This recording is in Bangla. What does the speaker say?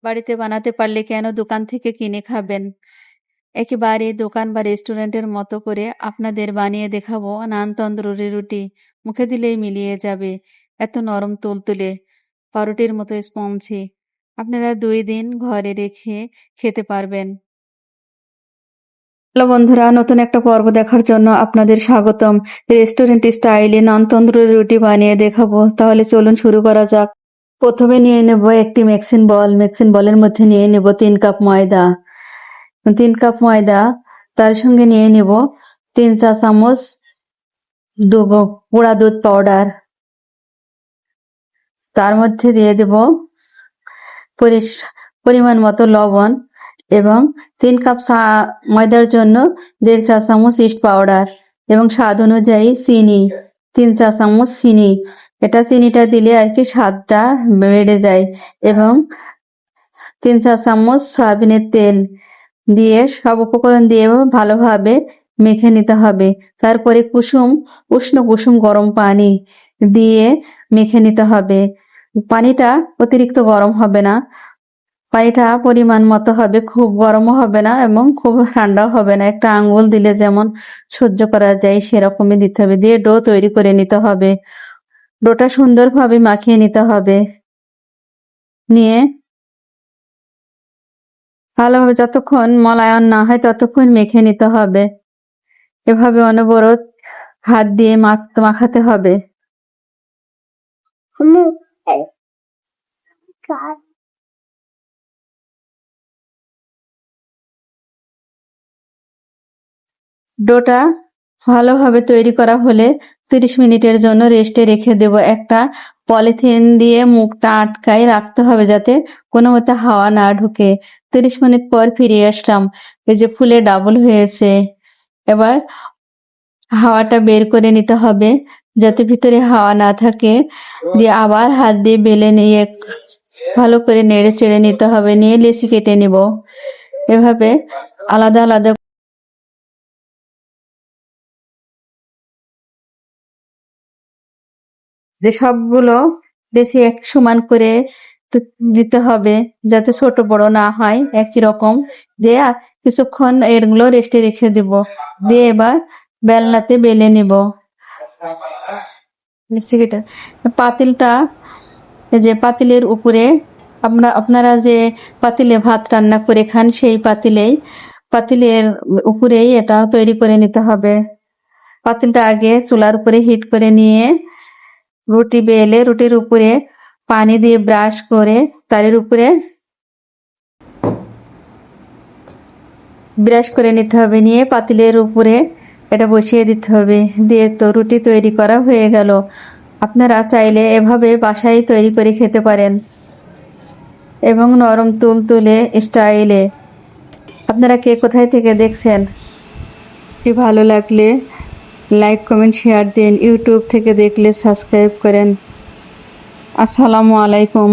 বাড়িতে বানাতে পারলে কেন দোকান থেকে কিনে খাবেন? একেবারে দোকান বা রেস্টুরেন্টের মতো করে আপনাদের বানিয়ে দেখাবো নান তন্দুরি রুটি। মুখে দিলেই মিলিয়ে যাবে। এত নরম তুলতুলে, পাউরুটির মতো স্পঞ্জি। আপনারা 2 দিন ঘরে রেখে খেতে পারবেন। হ্যালো বন্ধুরা, নতুন একটা পর্ব দেখার জন্য আপনাদের স্বাগতম। রেস্টুরেন্ট স্টাইলে নান তন্দুরি রুটি বানিয়ে দেখাবো। তাহলে চলুন শুরু করা যাক। প্রথমে নিয়ে নেব একটি মিক্সিং বল। মিক্সিং বলের মধ্যে নিয়ে নেব 3 কাপ ময়দা। 3 কাপ ময়দা, তার সঙ্গে নিয়ে নেব 3 চা চামচ গুঁড়া দুধ পাউডার। তার মধ্যে দিয়ে দেব পরিমাণ মতো লবণ এবং 3 কাপ ময়দার জন্য 1.5 চা চামচ ইস্ট পাউডার এবং স্বাদ অনুযায়ী চিনি, 3 চা চামচ চিনি। এটা চিনিটা দিলে আর কি স্বাদটা বেড়ে যায়। এবং 3 চা চামচ সয়াবিনের তেল দিয়ে সব উপকরণ দিয়ে ভালোভাবে মেখে নিতে হবে। তারপরে উষ্ণ কুসুম গরম পানি দিয়ে মেখে নিতে হবে। পানিটা অতিরিক্ত গরম হবে না, পানিটা পরিমাণ মতো হবে, খুব গরমও হবে না এবং খুব ঠান্ডাও হবে না। একটা আঙ্গুল দিলে যেমন সহ্য করা যায় সেরকমই দিতে হবে। দিয়ে ডো তৈরি করে নিতে হবে। ডোটা সুন্দরভাবে মাখিয়ে নিতে হবে। নিয়ে ভালোভাবে যতক্ষণ মলায়ন না হয় ততক্ষণ মেখে নিতে হবে। এভাবে অনবরত হাত দিয়ে মাখাতে হবে। ডোটা ভালোভাবে তৈরি করা হলে 30 মিনিটের জন্য রেস্টে রেখে দেব। একটা পলিথিন দিয়ে মুখটা আটকায় রাখতে হবে যাতে কোনো মতে হাওয়া না ঢুকে। 30 মিনিট পর ফিরে আসলাম। এই যে ফুলে ডাবল হয়েছে। এবার হাওয়াটা বের করে নিতে হবে যাতে ভিতরে হাওয়া না থাকে। দিয়ে আবার হাত দিয়ে বেলে নিয়ে ভালো করে নেড়ে চেড়ে নিতে হবে। নিয়ে লেচি কেটে নিব। এভাবে আলাদা আলাদা যে সবগুলো বেশি এক সমান করে দিতে হবে যাতে ছোট বড় না হয়, একই রকম। দিয়ে কিছুক্ষণ এগুলো রেস্টে রেখে দিব। দিয়ে এবার বেলনাতে বেলে নিব। পাতিলটা, এই যে পাতিলের উপরে আপনারা যে পাতিলে ভাত রান্না করে খান সেই পাতিলের উপরেই এটা তৈরি করে নিতে হবে। পাতিলটা আগে চুলার উপরে হিট করে নিয়ে রুটি বেলে রুটির উপরে পানি দিয়ে ব্রাশ করে তারের উপরে ব্রাশ করে নিতে হবে। নিয়ে পাতিলের উপরে এটা বসিয়ে দিতে হবে। দিয়ে তো রুটি তৈরি করা হয়ে গেল। আপনারা চাইলে এভাবে বাসায় তৈরি করে খেতে পারেন এবং নরম তুলতুলে স্টাইলে। আপনারা কে কোথায় থেকে দেখছেন? ভালো লাগলে লাইক কমেন্ট শেয়ার দিন। ইউটিউব থেকে দেখলে সাবস্ক্রাইব করেন। আসসালামু আলাইকুম।